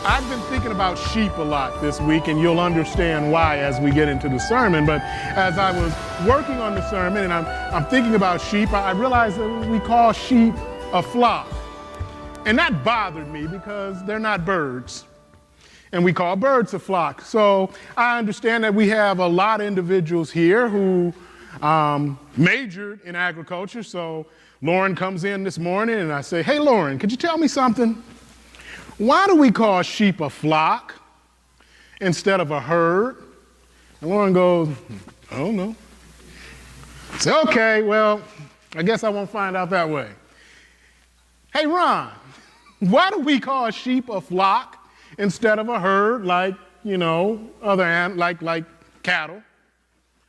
I've been thinking about sheep a lot this week, and you'll understand why as we get into the sermon. But as I was working on the sermon and I'm thinking about sheep, I realized that we call sheep a flock. And that bothered me because they're not birds. And we call birds a flock. So I understand that we have a lot of individuals here who majored in agriculture. So Lauren comes in this morning and I say, "Hey, Lauren, could you tell me something? Why do we call sheep a flock instead of a herd?" And Lauren goes, "I don't know." I say, "Okay, well, I guess I won't find out that way." "Hey, Ron, why do we call sheep a flock instead of a herd like, like cattle?"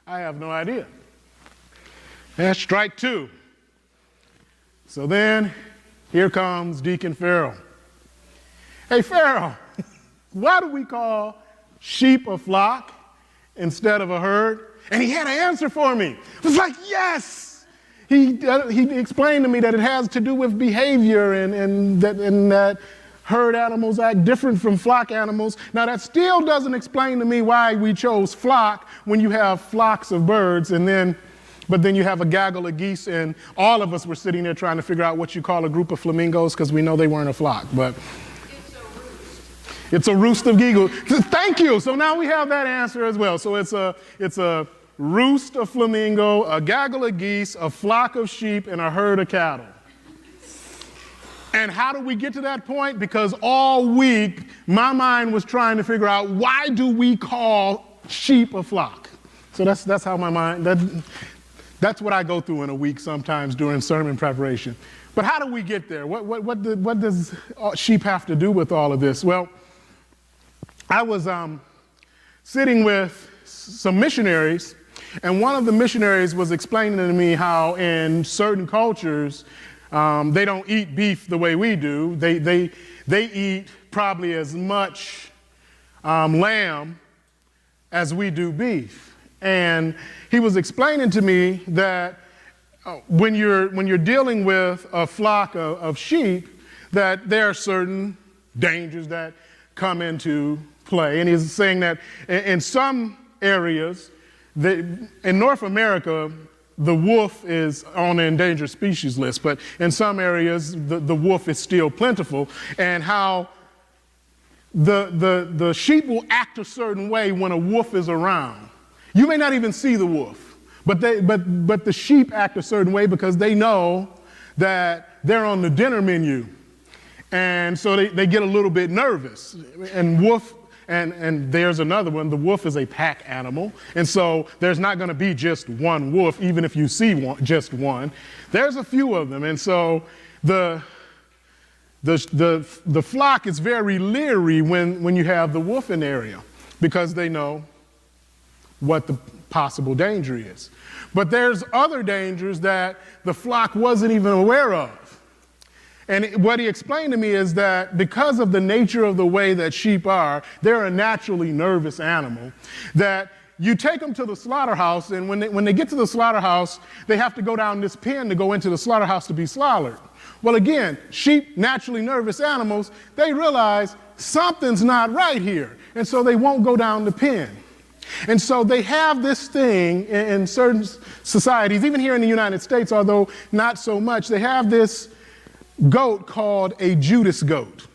"I have no idea." That's strike two. So then here comes Deacon Farrell. "Hey, Farrell, why do we call sheep a flock instead of a herd?" And he had an answer for me. I was like, yes! He explained to me that it has to do with behavior and that herd animals act different from flock animals. Now, that still doesn't explain to me why we chose flock when you have flocks of birds, but then you have a gaggle of geese, and all of us were sitting there trying to figure out what you call a group of flamingos because we know they weren't a flock. But it's a roost of geese. Thank you. So now we have that answer as well. So it's a roost of flamingo, a gaggle of geese, a flock of sheep, and a herd of cattle. And how do we get to that point? Because all week, my mind was trying to figure out, why do we call sheep a flock? So that's how my mind, that's what I go through in a week sometimes during sermon preparation. But how do we get there? What does sheep have to do with all of this? Well, I was sitting with some missionaries, and one of the missionaries was explaining to me how in certain cultures, they don't eat beef the way we do. They eat probably as much lamb as we do beef. And he was explaining to me that when you're dealing with a flock of sheep, that there are certain dangers that come into play. And he's saying that in some areas, in North America, the wolf is on the endangered species list, but in some areas, the wolf is still plentiful, and how the sheep will act a certain way when a wolf is around. You may not even see the wolf, but the sheep act a certain way because they know that they're on the dinner menu. And so they get a little bit nervous. And there's another one. The wolf is a pack animal. And so there's not going to be just one wolf, even if you see just one. There's a few of them. And so the flock is very leery when you have the wolf in the area because they know what the possible danger is. But there's other dangers that the flock wasn't even aware of. And what he explained to me is that because of the nature of the way that sheep are, they're a naturally nervous animal, that you take them to the slaughterhouse, and when they get to the slaughterhouse, they have to go down this pen to go into the slaughterhouse to be slaughtered. Well, again, sheep, naturally nervous animals, they realize something's not right here, and so they won't go down the pen. And so they have this thing in certain societies, even here in the United States, although not so much, they have this goat called a Judas goat.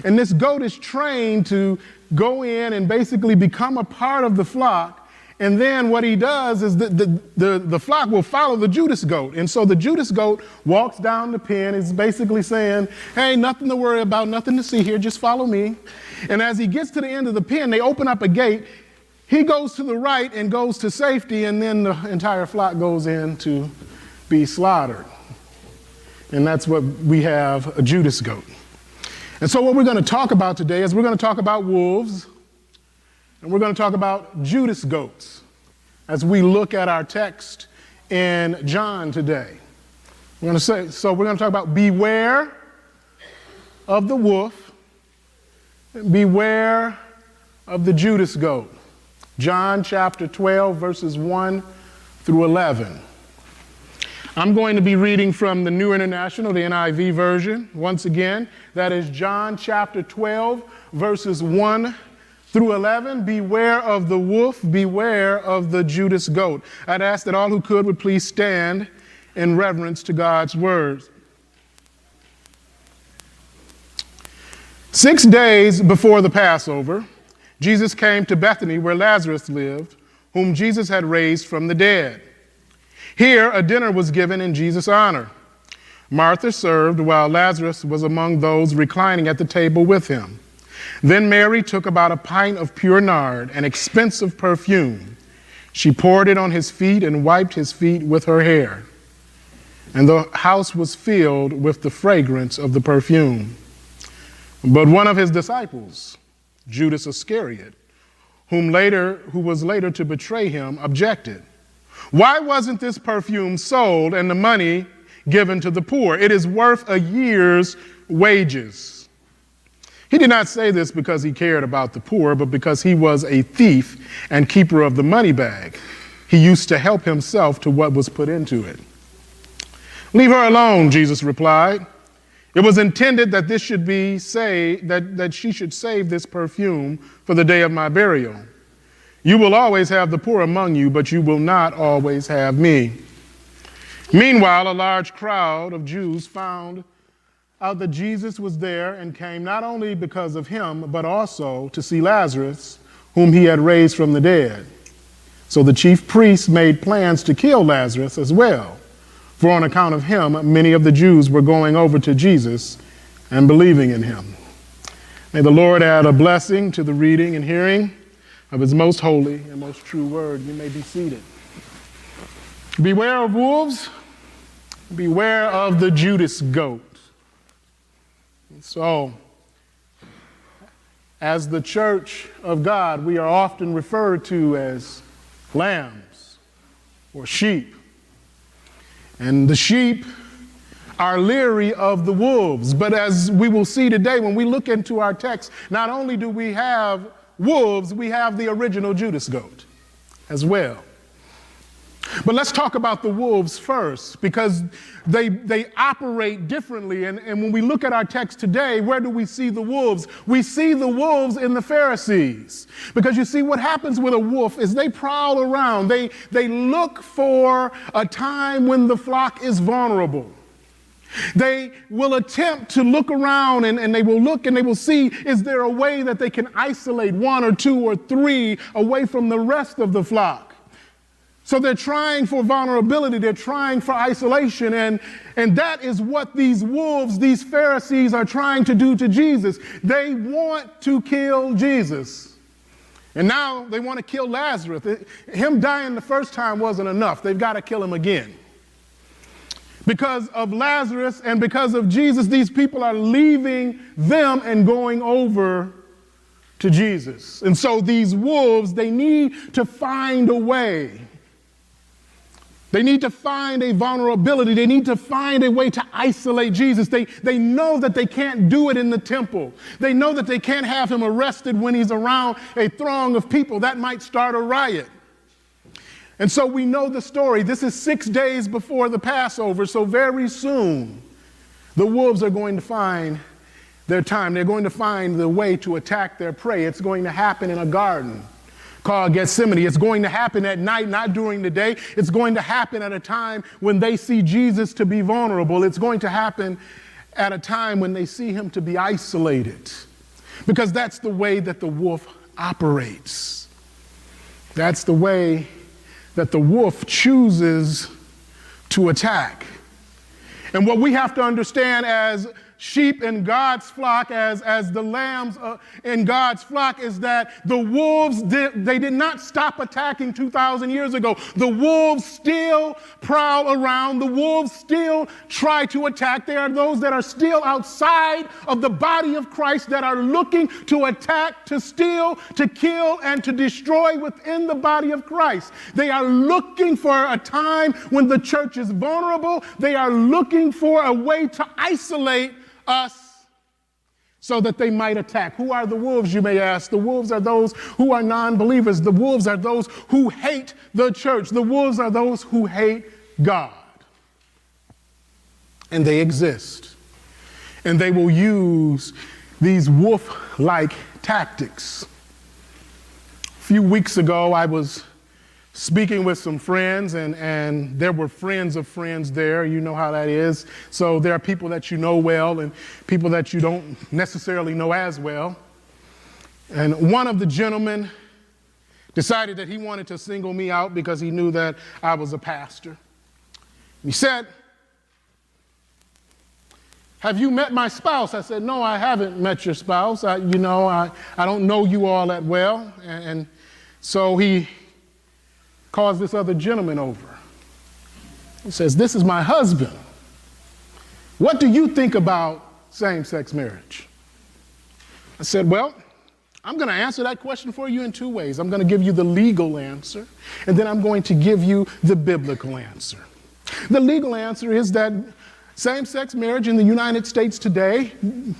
And this goat is trained to go in and basically become a part of the flock. And then what he does is the flock will follow the Judas goat. And so the Judas goat walks down the pen, is basically saying, "Hey, nothing to worry about, nothing to see here, just follow me." And as he gets to the end of the pen, they open up a gate. He goes to the right and goes to safety, and then the entire flock goes in to be slaughtered. And that's what we have, a Judas goat. And so what we're going to talk about today is we're going to talk about wolves, and we're going to talk about Judas goats as we look at our text in John today. We're going to talk about beware of the wolf, beware of the Judas goat. John chapter 12, verses 1 through 11. I'm going to be reading from the New International, the NIV version. Once again, that is John chapter 12, verses 1 through 11. Beware of the wolf, beware of the Judas goat. I'd ask that all who could would please stand in reverence to God's words. 6 days before the Passover, Jesus came to Bethany where Lazarus lived, whom Jesus had raised from the dead. Here a dinner was given in Jesus' honor. Martha served while Lazarus was among those reclining at the table with him. Then Mary took about a pint of pure nard, an expensive perfume. She poured it on his feet and wiped his feet with her hair. And the house was filled with the fragrance of the perfume. But one of his disciples, Judas Iscariot, who was later to betray him, objected. Why wasn't this perfume sold and the money given to the poor? It is worth a year's wages. He did not say this because he cared about the poor, but because he was a thief and keeper of the money bag. He used to help himself to what was put into it. Leave her alone, Jesus replied. It was intended that this should be that she should save this perfume for the day of my burial. You will always have the poor among you, but you will not always have me. Meanwhile, a large crowd of Jews found out that Jesus was there and came not only because of him, but also to see Lazarus, whom he had raised from the dead. So the chief priests made plans to kill Lazarus as well. For on account of him, many of the Jews were going over to Jesus and believing in him. May the Lord add a blessing to the reading and hearing of his most holy and most true word. You may be seated. Beware of wolves, beware of the Judas goat. And so, as the church of God, we are often referred to as lambs or sheep. And the sheep are leery of the wolves. But as we will see today, when we look into our text, not only do we have wolves, we have the original Judas goat as well. But let's talk about the wolves first, because they operate differently. And when we look at our text today, where do we see the wolves? We see the wolves in the Pharisees. Because you see, what happens with a wolf is they prowl around. They look for a time when the flock is vulnerable. They will attempt to look around and they will look and they will see, is there a way that they can isolate one or two or three away from the rest of the flock? So they're trying for vulnerability, they're trying for isolation, and that is what these wolves, these Pharisees are trying to do to Jesus. They want to kill Jesus. And now they want to kill Lazarus. Him dying the first time wasn't enough. They've got to kill him again. Because of Lazarus and because of Jesus, these people are leaving them and going over to Jesus. And so these wolves, they need to find a way. They need to find a vulnerability. They need to find a way to isolate Jesus. They know that they can't do it in the temple. They know that they can't have him arrested when he's around a throng of people. That might start a riot. And so we know the story. This is 6 days before the Passover, so very soon the wolves are going to find their time. They're going to find the way to attack their prey. It's going to happen in a garden called Gethsemane. It's going to happen at night, not during the day. It's going to happen at a time when they see Jesus to be vulnerable. It's going to happen at a time when they see him to be isolated, because that's the way that the wolf operates. That's the way that the wolf chooses to attack. And what we have to understand as sheep in God's flock, as the lambs in God's flock, is that the wolves, they did not stop attacking 2,000 years ago. The wolves still prowl around. The wolves still try to attack. There are those that are still outside of the body of Christ that are looking to attack, to steal, to kill, and to destroy within the body of Christ. They are looking for a time when the church is vulnerable. They are looking for a way to isolate us so that they might attack. Who are the wolves, you may ask? The wolves are those who are non-believers. The wolves are those who hate the church. The wolves are those who hate God. And they exist. And they will use these wolf-like tactics. A few weeks ago, I was speaking with some friends, and there were friends of friends there. You know how that is. So there are people that you know well and people that you don't necessarily know as well. And one of the gentlemen decided that he wanted to single me out because he knew that I was a pastor. He said, "Have you met my spouse?" I said, "No, I haven't met your spouse. I don't know you all that well." And so he calls this other gentleman over. He says, "This is my husband. What do you think about same-sex marriage?" I said, "Well, I'm going to answer that question for you in two ways. I'm going to give you the legal answer, and then I'm going to give you the biblical answer. The legal answer is that same-sex marriage in the United States today,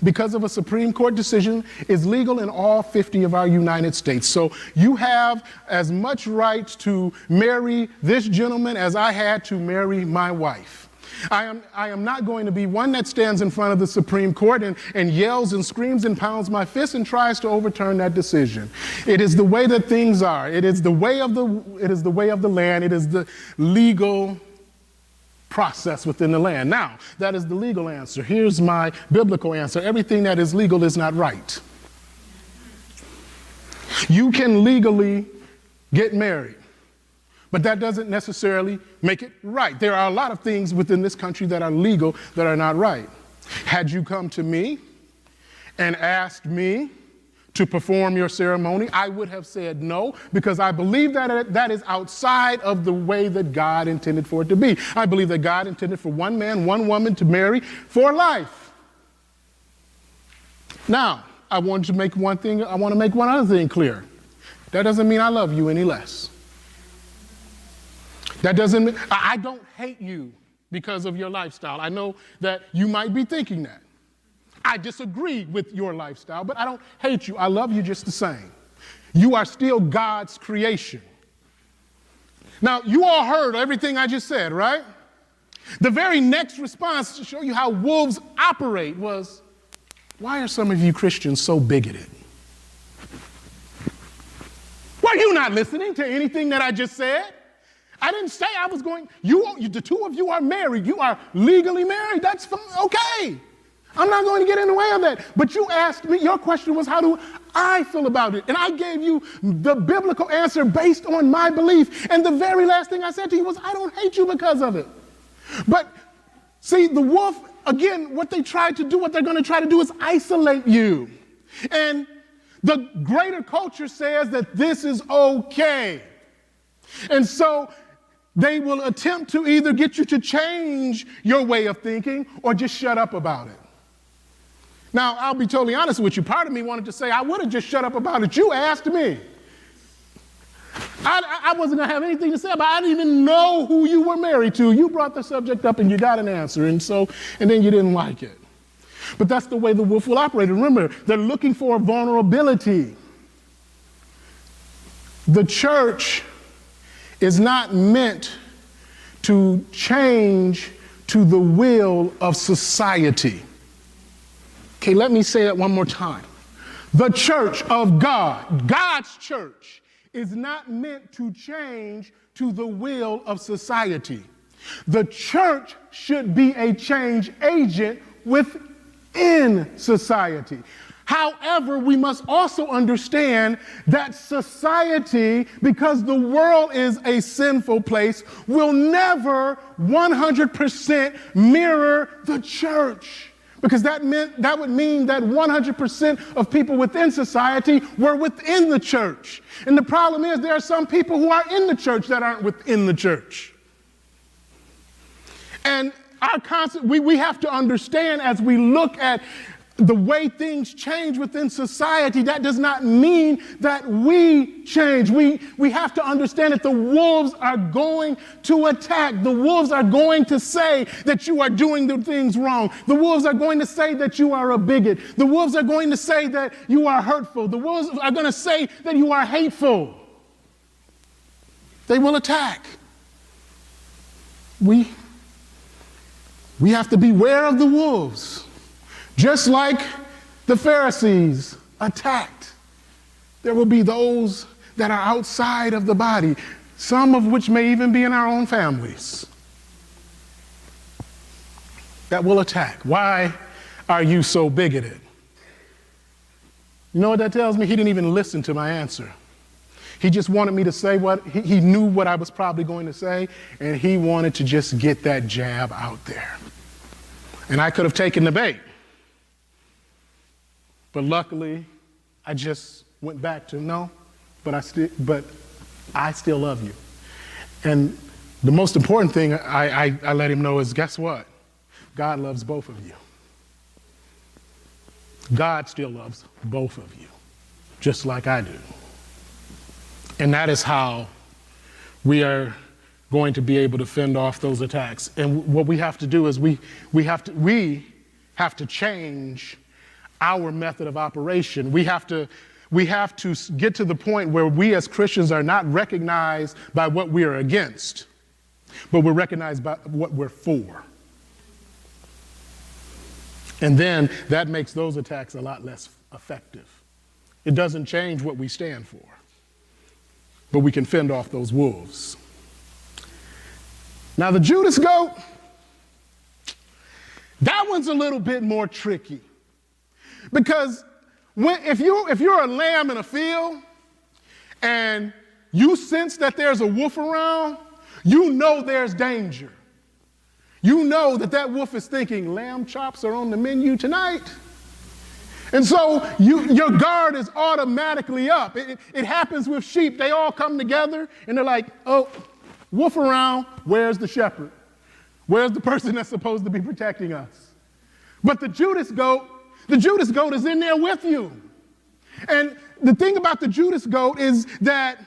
because of a Supreme Court decision, is legal in all 50 of our United States. So you have as much right to marry this gentleman as I had to marry my wife. I am not going to be one that stands in front of the Supreme Court and yells and screams and pounds my fist and tries to overturn that decision. It is the way that things are. It is the way of the land. It is the legal process within the land. Now, that is the legal answer. Here's my biblical answer. Everything that is legal is not right. You can legally get married, but that doesn't necessarily make it right. There are a lot of things within this country that are legal that are not right. Had you come to me and asked me to perform your ceremony, I would have said no, because I believe that that is outside of the way that God intended for it to be. I believe that God intended for one man, one woman to marry for life. Now, I want to make one other thing clear. That doesn't mean I love you any less. That doesn't mean I don't hate you because of your lifestyle. I know that you might be thinking that. I disagree with your lifestyle, but I don't hate you. I love you just the same. You are still God's creation. Now, you all heard everything I just said, right? The very next response to show you how wolves operate was, "Why are some of you Christians so bigoted?" Were you not listening to anything that I just said? I didn't say I was going, the two of you are married. You are legally married. That's okay. I'm not going to get in the way of that. But you asked me, your question was, how do I feel about it? And I gave you the biblical answer based on my belief. And the very last thing I said to you was, I don't hate you because of it. But see, the wolf, again, what they're going to try to do is isolate you. And the greater culture says that this is okay. And so they will attempt to either get you to change your way of thinking or just shut up about it. Now, I'll be totally honest with you. Part of me wanted to say, I would have just shut up about it. You asked me. I wasn't going to have anything to say about it. I didn't even know who you were married to. You brought the subject up and you got an answer. And then you didn't like it. But that's the way the wolf will operate. Remember, they're looking for a vulnerability. The church is not meant to change to the will of society. Okay, let me say that one more time. The church of God, God's church, is not meant to change to the will of society. The church should be a change agent within society. However, we must also understand that society, because the world is a sinful place, will never 100% mirror the church. Because that would mean that 100% of people within society were within the church. And the problem is there are some people who are in the church that aren't within the church. And we have to understand, as we look at the way things change within society, that does not mean that we change. We have to understand that the wolves are going to attack. The wolves are going to say that you are doing the things wrong. The wolves are going to say that you are a bigot. The wolves are going to say that you are hurtful. The wolves are going to say that you are hateful. They will attack. We have to beware of the wolves. Just like the Pharisees attacked. There will be those that are outside of the body, some of which may even be in our own families, that will attack. Why are you so bigoted? You know what that tells me? He didn't even listen to my answer. He just wanted me to say what he knew what I was probably going to say, and he wanted to just get that jab out there. And I could have taken the bait. But luckily, I just went back to no, but I still love you. And the most important thing I let him know is, guess what? God loves both of you. God still loves both of you, just like I do. And that is how we are going to be able to fend off those attacks. And what we have to do is we have to change our method of operation. We have to get to the point where we as Christians are not recognized by what we are against, but we're recognized by what we're for. And then that makes those attacks a lot less effective. It doesn't change what we stand for, but we can fend off those wolves. Now the Judas goat, that one's a little bit more tricky. Because if you're a lamb in a field and you sense that there's a wolf around, you know there's danger. You know that wolf is thinking, lamb chops are on the menu tonight. And so your guard is automatically up. It happens with sheep. They all come together and they're like, oh, wolf around, where's the shepherd? Where's the person that's supposed to be protecting us? But the Judas goat is in there with you. And the thing about the Judas goat is that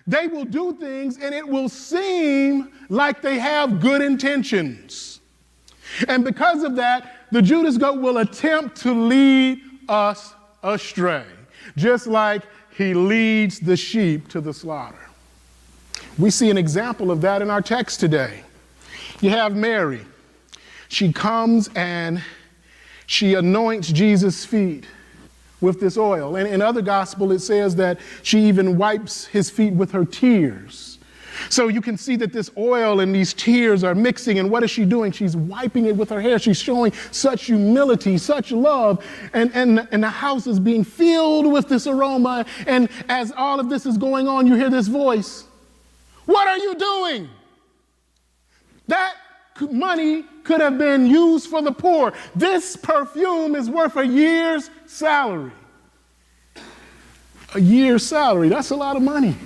they will do things and it will seem like they have good intentions. And because of that, the Judas goat will attempt to lead us astray, just like he leads the sheep to the slaughter. We see an example of that in our text today. You have Mary. She comes and she anoints Jesus' feet with this oil. And in other gospel, it says that she even wipes his feet with her tears. So you can see that this oil and these tears are mixing. And what is she doing? She's wiping it with her hair. She's showing such humility, such love. And the house is being filled with this aroma. And as all of this is going on, you hear this voice. What are you doing? That money could have been used for the poor. This perfume is worth a year's salary. A year's salary, that's a lot of money.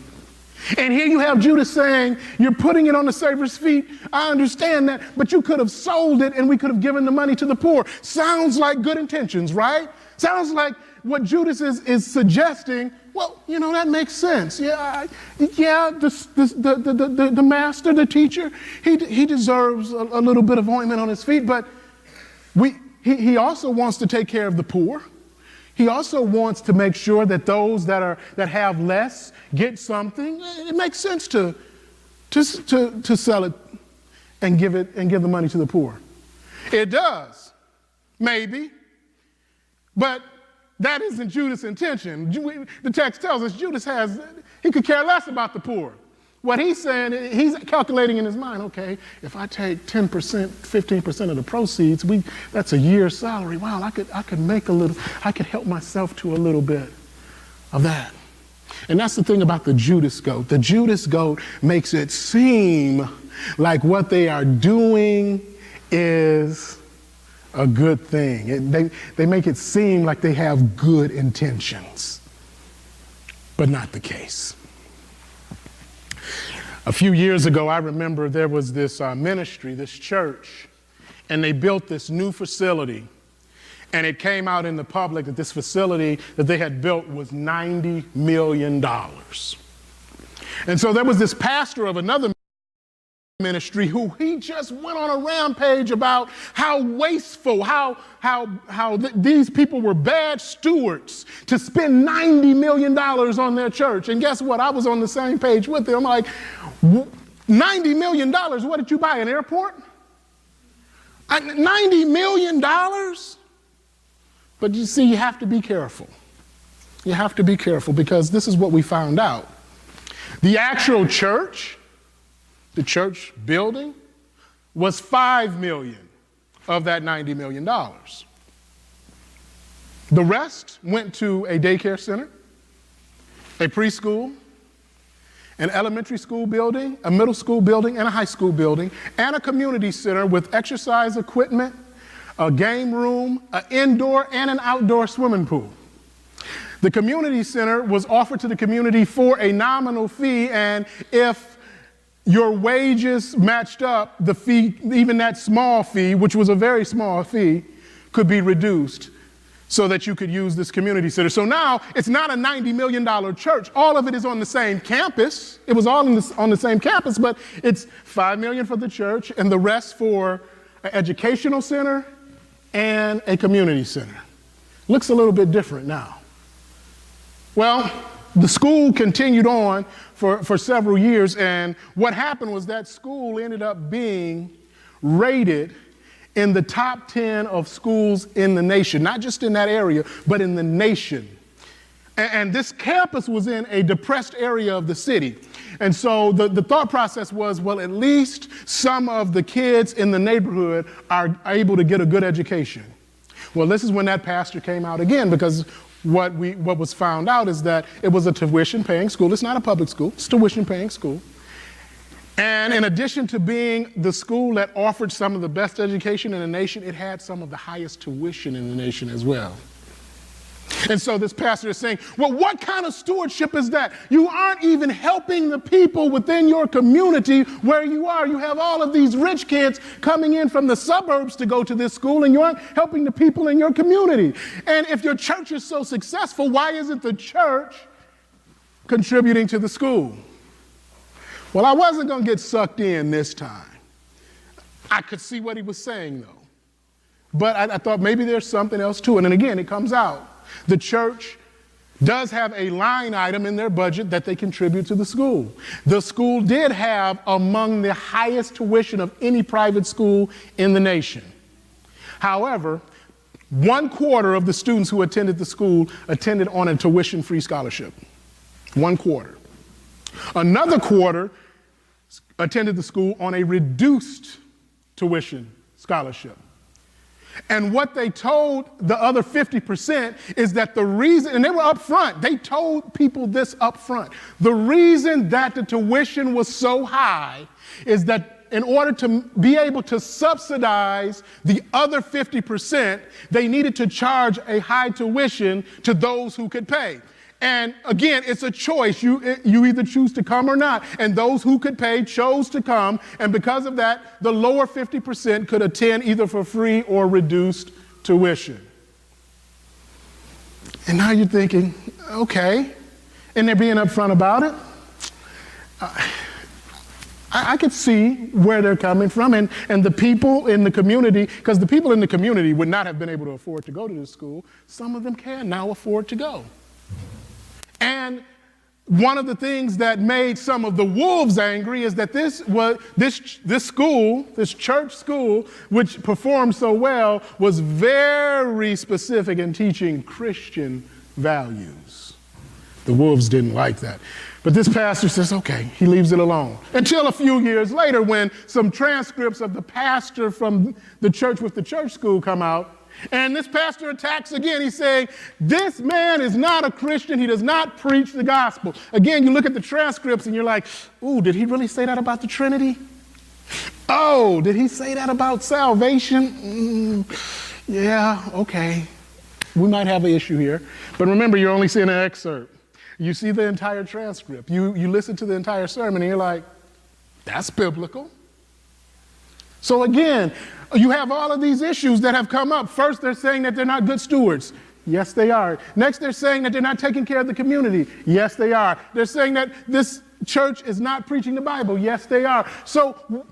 And here you have Judas saying, you're putting it on the Savior's feet. I understand that, but you could have sold it and we could have given the money to the poor. Sounds like good intentions, right? Sounds like what Judas is suggesting. Well, you know, that makes sense. The master, the teacher, he deserves a little bit of ointment on his feet, but he also wants to take care of the poor. He also wants to make sure that those that have less get something. It makes sense to sell it and give the money to the poor. It does, maybe, but that isn't Judas' intention. The text tells us he could care less about the poor. What he's saying, he's calculating in his mind, okay, if I take 10%, 15% of the proceeds, that's a year's salary. Wow, I could make a little, I could help myself to a little bit of that. And that's the thing about the Judas goat. The Judas goat makes it seem like what they are doing is a good thing. They make it seem like they have good intentions, but not the case. A few years ago, I remember there was this ministry, this church, and they built this new facility. And it came out in the public that this facility that they had built was $90 million. And so there was this pastor of another ministry who he just went on a rampage about how wasteful, how these people were bad stewards to spend $90 million on their church. And guess what? I was on the same page with them. I'm like, $90 million? What did you buy, an airport? $90 million? But you see, you have to be careful. You have to be careful because this is what we found out. The actual church, the church building, was $5 million of that $90 million. The rest went to a daycare center, a preschool, an elementary school building, a middle school building, and a high school building, and a community center with exercise equipment, a game room, an indoor and an outdoor swimming pool. The community center was offered to the community for a nominal fee, and if your wages matched up, the fee, even that small fee, which was a very small fee, could be reduced so that you could use this community center. So now it's not a $90 million church. All of it is on the same campus. It was all on the same campus, but it's $5 million for the church and the rest for an educational center and a community center. Looks a little bit different now. Well, the school continued on for several years, and what happened was that school ended up being rated in the top 10 of schools in the nation, not just in that area, but in the nation. And this campus was in a depressed area of the city. And so the thought process was, well, at least some of the kids in the neighborhood are able to get a good education. Well, this is when that pastor came out again, because what was found out is that it was a tuition-paying school. It's not a public school. It's a tuition-paying school. And in addition to being the school that offered some of the best education in the nation, it had some of the highest tuition in the nation as well. And so this pastor is saying, well, what kind of stewardship is that? You aren't even helping the people within your community where you are. You have all of these rich kids coming in from the suburbs to go to this school, and you aren't helping the people in your community. And if your church is so successful, why isn't the church contributing to the school? Well, I wasn't going to get sucked in this time. I could see what he was saying, though. But I thought maybe there's something else to it. And again, it comes out. The church does have a line item in their budget that they contribute to the school. The school did have among the highest tuition of any private school in the nation. However, 1/4 of the students who attended the school attended on a tuition-free scholarship. 1/4. Another 1/4 attended the school on a reduced tuition scholarship. And what they told the other 50% is that the reason, and they were up front, they told people this up front, the reason that the tuition was so high is that in order to be able to subsidize the other 50%, they needed to charge a high tuition to those who could pay. And again, it's a choice. You either choose to come or not. And those who could pay chose to come. And because of that, the lower 50% could attend either for free or reduced tuition. And now you're thinking, okay, and they're being upfront about it. I could see where they're coming from. And the people in the community, because the people in the community would not have been able to afford to go to this school, some of them can now afford to go. And one of the things that made some of the wolves angry is that this school, this church school, which performed so well, was very specific in teaching Christian values. The wolves didn't like that. But this pastor says, okay, he leaves it alone. Until a few years later, when some transcripts of the pastor from the church with the church school come out, and this pastor attacks again. He's saying, this man is not a Christian. He does not preach the gospel. Again, you look at the transcripts and you're like, ooh, did he really say that about the Trinity? Oh, did he say that about salvation? Yeah, okay. We might have an issue here. But remember, you're only seeing an excerpt. You see the entire transcript. You listen to the entire sermon and you're like, that's biblical. So again, you have all of these issues that have come up. First, they're saying that they're not good stewards. Yes, they are. Next, they're saying that they're not taking care of the community. Yes, they are. They're saying that this church is not preaching the Bible. Yes, they are. So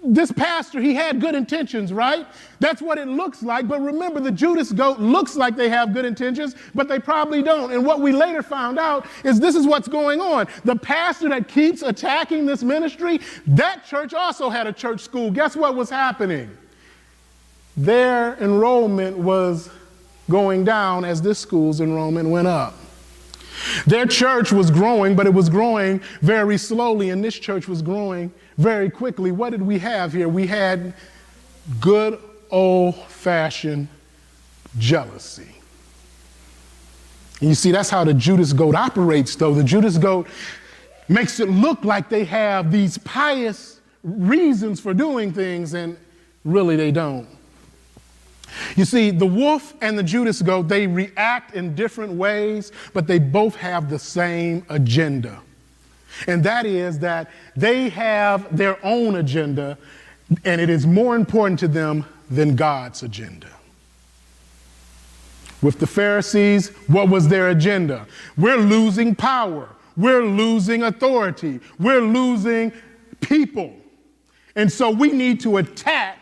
this pastor, he had good intentions, right? That's what it looks like. But remember, the Judas goat looks like they have good intentions, but they probably don't. And what we later found out is this is what's going on. The pastor that keeps attacking this ministry, that church also had a church school. Guess what was happening? Their enrollment was going down as this school's enrollment went up. Their church was growing, but it was growing very slowly, and this church was growing very quickly. What did we have here? We had good old-fashioned jealousy. And you see, that's how the Judas goat operates, though. The Judas goat makes it look like they have these pious reasons for doing things, and really they don't. You see, the wolf and the Judas goat, they react in different ways, but they both have the same agenda. And that is that they have their own agenda, and it is more important to them than God's agenda. With the Pharisees, what was their agenda? We're losing power. We're losing authority. We're losing people. And so we need to attack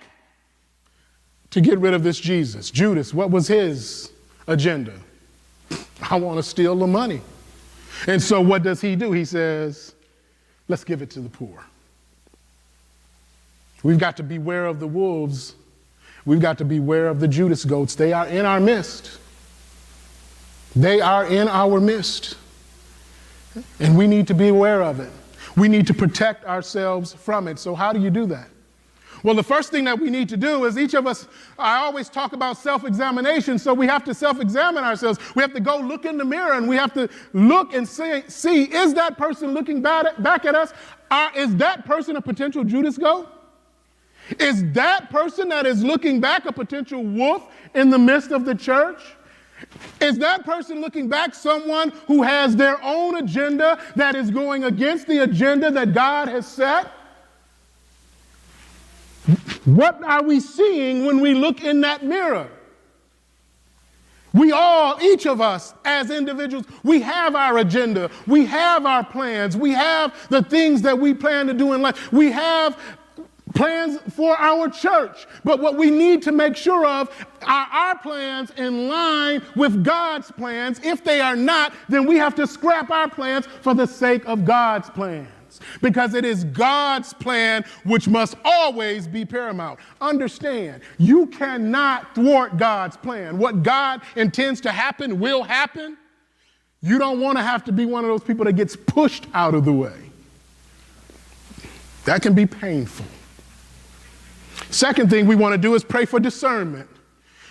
to get rid of this Jesus. Judas, what was his agenda? I want to steal the money. And so what does he do? He says, let's give it to the poor. We've got to beware of the wolves. We've got to beware of the Judas goats. They are in our midst. They are in our midst. And we need to be aware of it. We need to protect ourselves from it. So how do you do that? Well, the first thing that we need to do is each of us, I always talk about self-examination, so we have to self-examine ourselves. We have to go look in the mirror and we have to look and see is that person looking back at us? Is that person a potential Judas goat? Is that person that is looking back a potential wolf in the midst of the church? Is that person looking back someone who has their own agenda that is going against the agenda that God has set? What are we seeing when we look in that mirror? We all, each of us as individuals, we have our agenda. We have our plans. We have the things that we plan to do in life. We have plans for our church. But what we need to make sure of are our plans in line with God's plans. If they are not, then we have to scrap our plans for the sake of God's plans. Because it is God's plan which must always be paramount. Understand, you cannot thwart God's plan. What God intends to happen will happen. You don't want to have to be one of those people that gets pushed out of the way. That can be painful. Second thing we want to do is pray for discernment.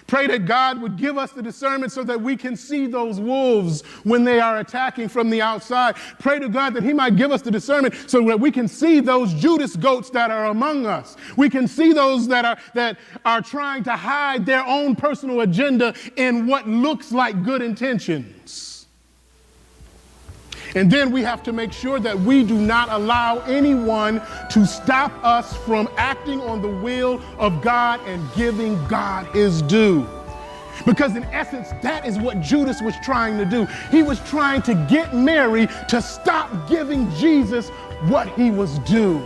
Pray that God would give us the discernment so that we can see those wolves when they are attacking from the outside. Pray to God that he might give us the discernment so that we can see those Judas goats that are among us. We can see those that are trying to hide their own personal agenda in what looks like good intentions. And then we have to make sure that we do not allow anyone to stop us from acting on the will of God and giving God his due. Because in essence, that is what Judas was trying to do. He was trying to get Mary to stop giving Jesus what he was due.